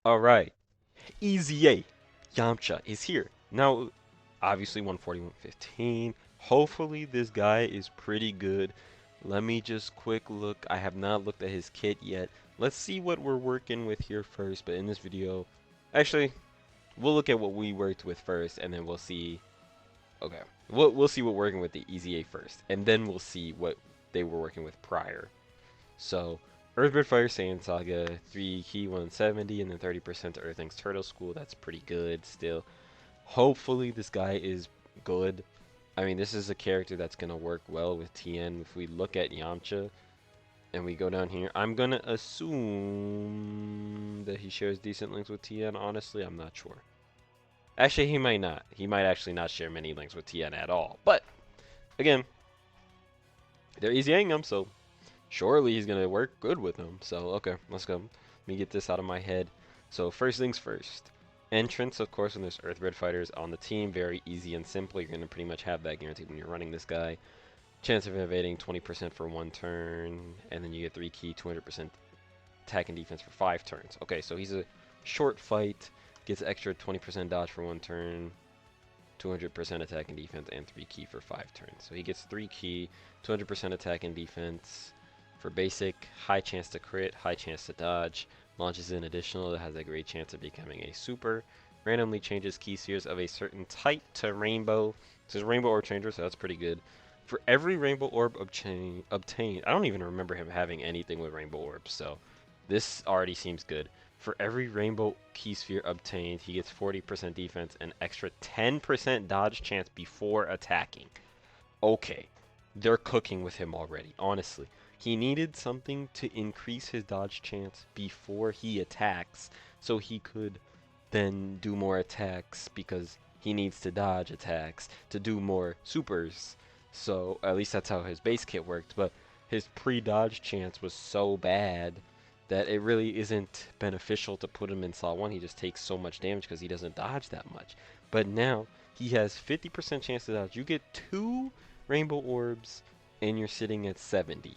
Alright, EZA YAMCHA is here. Now, obviously 140, 115. Hopefully this guy is pretty good. Let me just quick look. I have not looked at his kit yet. Let's see what we're working with here first, but in this video, actually, we'll look at what we worked with first, and then we'll see. Okay, we'll see what we're working with the EZA first, and then we'll see what they were working with prior. So, Earthbird Fire Saiyan Saga, 3 key 170, and then 30% to Earthlings Turtle School. That's pretty good still. Hopefully, this guy is good. I mean, this is a character that's going to work well with TN. If we look at Yamcha and we go down here, I'm going to assume that he shares decent links with TN. Honestly, I'm not sure. Actually, he might not. He might actually not share many links with TN at all. But, again, they're easying him, so surely he's going to work good with them. So, okay, let's go. Let me get this out of my head. So, first things first. Entrance, of course, when there's Earthbred fighters on the team, very easy and simple. You're going to pretty much have that guaranteed when you're running this guy. Chance of evading 20% for 1 turn, and then you get 3 key, 200% attack and defense for 5 turns. Okay, so he's a short fight, gets extra 20% dodge for 1 turn, 200% attack and defense, and 3 key for 5 turns. So he gets 3 key, 200% attack and defense for basic, high chance to crit, high chance to dodge, launches an additional that has a great chance of becoming a super, randomly changes key spheres of a certain type to rainbow. This is rainbow orb changer, so that's pretty good. For every rainbow orb obtained, I don't even remember him having anything with rainbow orbs, so this already seems good. For every rainbow key sphere obtained, he gets 40% defense and extra 10% dodge chance before attacking. Okay, they're cooking with him already, honestly. He needed something to increase his dodge chance before he attacks so he could then do more attacks because he needs to dodge attacks to do more supers. So at least that's how his base kit worked, but his pre-dodge chance was so bad that it really isn't beneficial to put him in slot 1. He just takes so much damage because he doesn't dodge that much. But now he has 50% chance to dodge. You get 2 rainbow orbs and you're sitting at 70.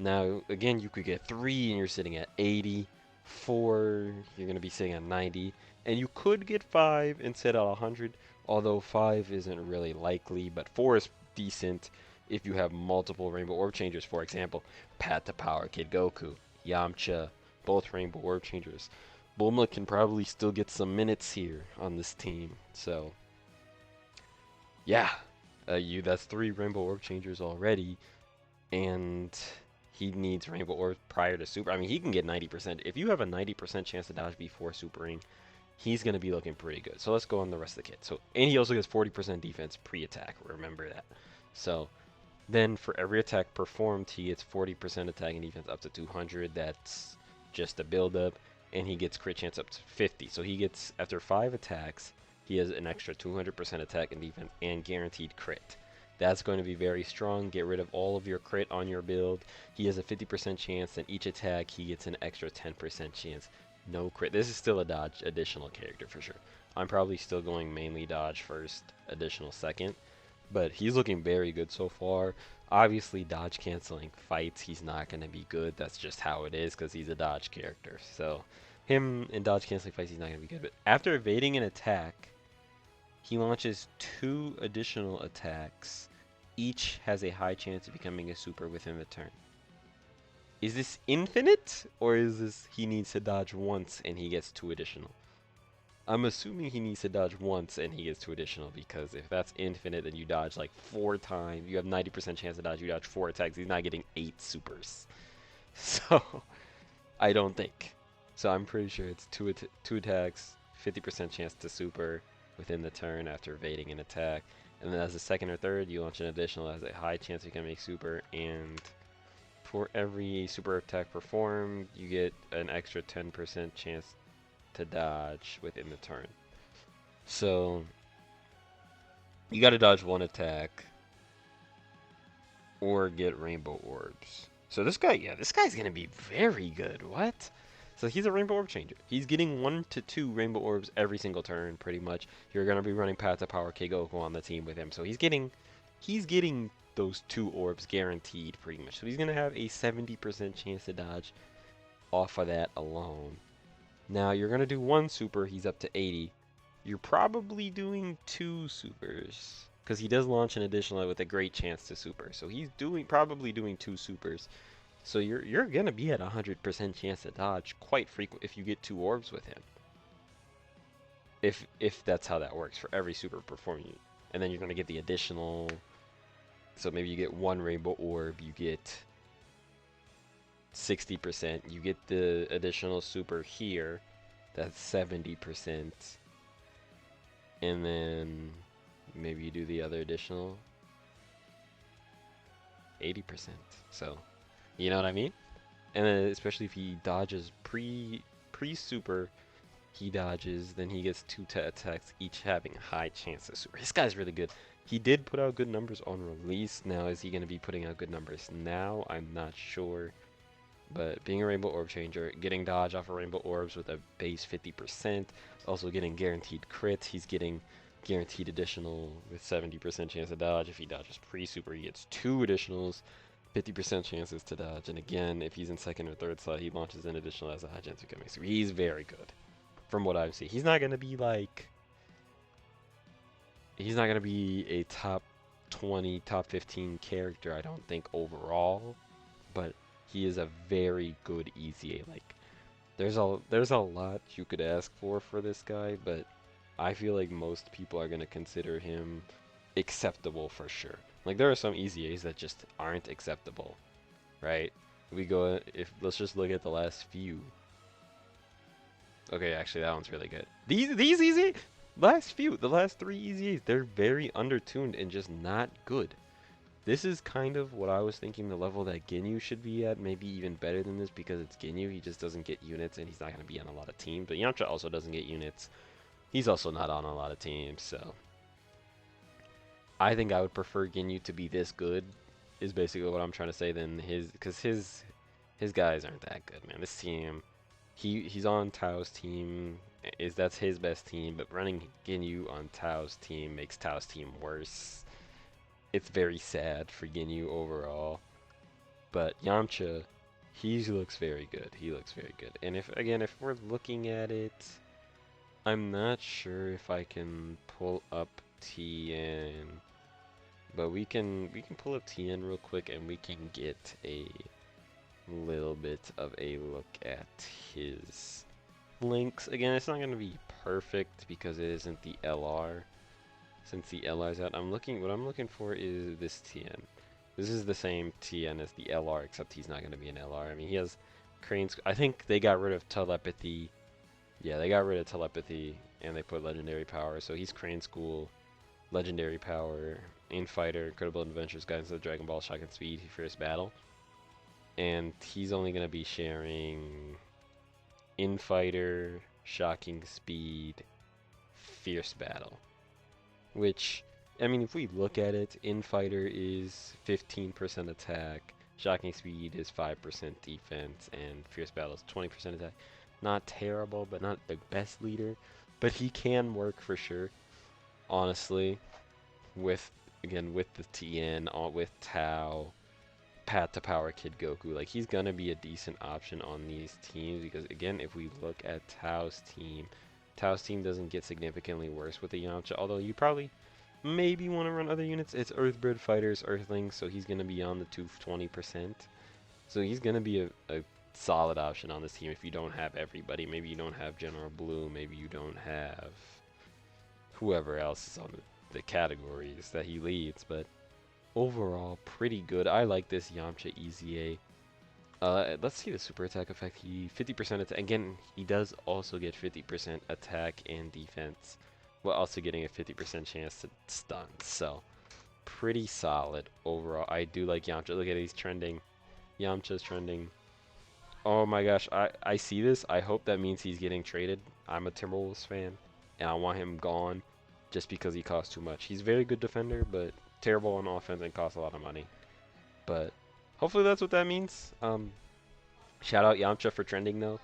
Now, again, you could get 3 and you're sitting at 80. 4, you're going to be sitting at 90. And you could get 5 and sit at 100, although 5 isn't really likely, but 4 is decent if you have multiple Rainbow Orb Changers. For example, Path to Power Kid Goku, Yamcha, both Rainbow Orb Changers. Bulma can probably still get some minutes here on this team. So, yeah, that's 3 Rainbow Orb Changers already, and he needs Rainbow Orbs prior to Super. I mean, he can get 90%. If you have a 90% chance to dodge before Supering, he's going to be looking pretty good. So let's go on the rest of the kit. So, and he also gets 40% defense pre-attack. Remember that. So then for every attack performed, he gets 40% attack and defense up to 200. That's just a build-up. And he gets crit chance up to 50. So he gets, after 5 attacks, he has an extra 200% attack and defense and guaranteed crit. That's going to be very strong. Get rid of all of your crit on your build. He has a 50% chance, and each attack he gets an extra 10% chance. No crit. This is still a dodge additional character for sure. I'm probably still going mainly dodge first, additional second. But he's looking very good so far. Obviously, dodge canceling fights, he's not going to be good. That's just how it is because he's a dodge character. So, him in dodge canceling fights, he's not going to be good. But after evading an attack, he launches 2 additional attacks. Each has a high chance of becoming a super within the turn. Is this infinite? Or is this he needs to dodge once and he gets 2 additional? I'm assuming he needs to dodge once and he gets 2 additional, because if that's infinite, then you dodge like 4 times. You have 90% chance to dodge. You dodge 4 attacks. He's not getting 8 supers. So, I don't think. So I'm pretty sure it's 2 attacks, 50% chance to super within the turn after evading an attack. And then as a second or third, you launch an additional that has a high chance you can make super. And for every super attack performed, you get an extra 10% chance to dodge within the turn. So you got to dodge 1 attack or get rainbow orbs. So this guy, yeah, this guy's gonna be very good. What? So he's a rainbow orb changer. He's getting 1 to 2 rainbow orbs every single turn, pretty much. You're gonna be running Path to Power Goku on the team with him, so he's getting those 2 orbs guaranteed, pretty much. So he's gonna have a 70% chance to dodge off of that alone. Now you're going to do one super, he's up to 80. You're probably doing two supers because he does launch an additional with a great chance to super. So he's probably doing two supers. So you're going to be at 100% chance to dodge quite frequent if you get two orbs with him. If that's how that works for every super performing. And then you're going to get the additional. So maybe you get one rainbow orb, you get 60%. You get the additional super here, that's 70%. And then maybe you do the other additional 80%. So, you know what I mean? And then especially if he dodges pre-super, he dodges, then he gets two attacks, each having a high chance of super. This guy's really good. He did put out good numbers on release. Now, is he going to be putting out good numbers now? I'm not sure. But being a Rainbow Orb Changer, getting dodge off of Rainbow Orbs with a base 50%, also getting guaranteed crits, he's getting guaranteed additional with 70% chance to dodge. If he dodges pre-super, he gets two additionals, 50% chances to dodge. And again, if he's in second or third slot, he launches an additional as a high chance of becoming super. He's very good from what I've seen. He's not going to be like... He's not going to be a top 20, top 15 character, I don't think, overall. But he is a very good EZA. Like, there's a lot you could ask for this guy, but I feel like most people are going to consider him acceptable for sure. Like, there are some EZAs that just aren't acceptable, right? Let's just look at the last few. Okay, actually, that one's really good. These EZA, the last three EZAs, they're very undertuned and just not good. This is kind of what I was thinking the level that Ginyu should be at, maybe even better than this because it's Ginyu. He just doesn't get units and he's not going to be on a lot of teams. But YAMCHA also doesn't get units. He's also not on a lot of teams, so I think I would prefer Ginyu to be this good, is basically what I'm trying to say, than because his guys aren't that good, man. This team, he's on Tao's team, that's his best team, but running Ginyu on Tao's team makes Tao's team worse. It's very sad for Ginyu overall, but YAMCHA, he looks very good. He looks very good. And if we're looking at it, I'm not sure if I can pull up TN, but we can pull up TN real quick and we can get a little bit of a look at his links. Again, it's not going to be perfect because it isn't the LR. Since the LR's out, what I'm looking for is this TN. This is the same TN as the LR, except he's not going to be an LR. I mean, he has Crane's... I think they got rid of telepathy. Yeah, they got rid of telepathy, and they put legendary power. So he's Crane School, legendary power, Infighter, Incredible Adventures, Guidance of the Dragon Ball, Shocking Speed, Fierce Battle. And he's only going to be sharing Infighter, Shocking Speed, Fierce Battle. Which, I mean, if we look at it, Infighter is 15% attack, Shocking Speed is 5% defense, and Fierce Battle is 20% attack. Not terrible, but not the best leader. But he can work for sure, honestly, with the TN, with Tao, Path to Power Kid Goku. Like, he's going to be a decent option on these teams because, again, if we look at Tao's team doesn't get significantly worse with the YAMCHA, although you probably maybe want to run other units. It's Earthbird Fighters, Earthlings, so he's going to be on the 220%. So he's going to be a solid option on this team if you don't have everybody. Maybe you don't have General Blue, maybe you don't have whoever else is on the categories that he leads, but overall, pretty good. I like this YAMCHA EZA. Let's see the super attack effect. He 50% attack. Again, he does also get 50% attack and defense, while also getting a 50% chance to stun. So, pretty solid overall. I do like YAMCHA. Look at it, he's trending. YAMCHA's trending. Oh my gosh, I see this. I hope that means he's getting traded. I'm a Timberwolves fan, and I want him gone just because he costs too much. He's a very good defender, but terrible on offense and costs a lot of money. But hopefully that's what that means. Shout out YAMCHA for trending though.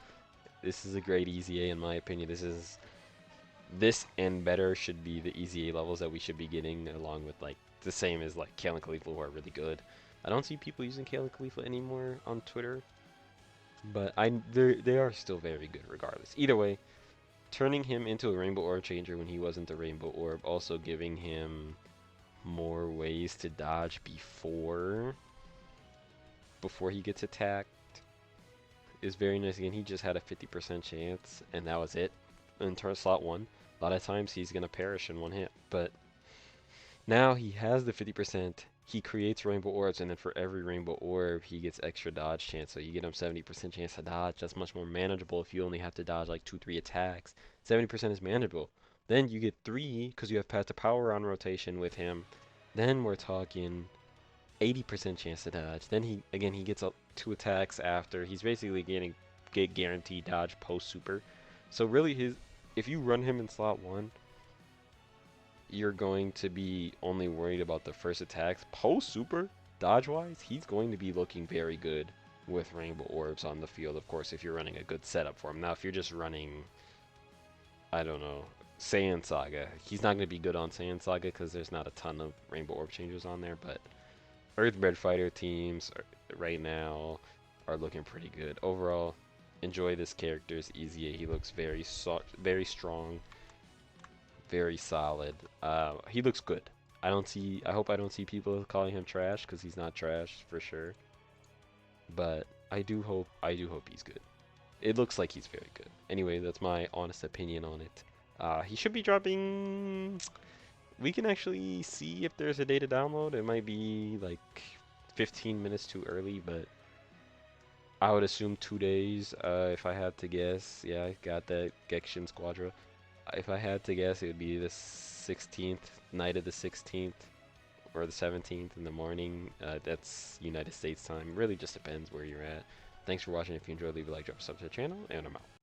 This is a great EZA in my opinion. This and better should be the EZA levels that we should be getting, along with like the same as like Kale and Khalifa, who are really good. I don't see people using Kale and Khalifa anymore on Twitter, But they are still very good regardless. Either way, turning him into a Rainbow Orb Changer when he wasn't the Rainbow Orb, also giving him more ways to dodge before he gets attacked is very nice. Again, he just had a 50% chance, and that was it in turn slot 1. A lot of times he's going to perish in one hit, but now he has the 50%. He creates rainbow orbs, and then for every rainbow orb, he gets extra dodge chance. So you get him 70% chance to dodge. That's much more manageable if you only have to dodge like 2-3 attacks. 70% is manageable. Then you get 3 because you have Path to Power on rotation with him. Then we're talking 80% chance to dodge. Then he gets up 2 attacks after. He's basically get guaranteed dodge post super. So really if you run him in slot 1, you're going to be only worried about the first attacks. Post super, dodge wise, he's going to be looking very good with rainbow orbs on the field, of course, if you're running a good setup for him. Now, if you're just running, I don't know, Saiyan Saga, he's not going to be good on Saiyan Saga because there's not a ton of rainbow orb changers on there, but Earthbred Fighter teams right now are looking pretty good. Overall, enjoy this character's EZA. He looks very strong, very solid. He looks good. I hope I don't see people calling him trash because he's not trash for sure. But I do hope he's good. It looks like he's very good. Anyway, that's my honest opinion on it. He should be dropping. We can actually see if there's a day to download. It might be like 15 minutes too early, but I would assume 2 days. If I had to guess, yeah, I got that Genshin Squadra. If I had to guess, it would be the 16th, night of the 16th, or the 17th in the morning. That's United States time. Really just depends where you're at. Thanks for watching. If you enjoyed, leave a like, drop a sub to the channel, and I'm out.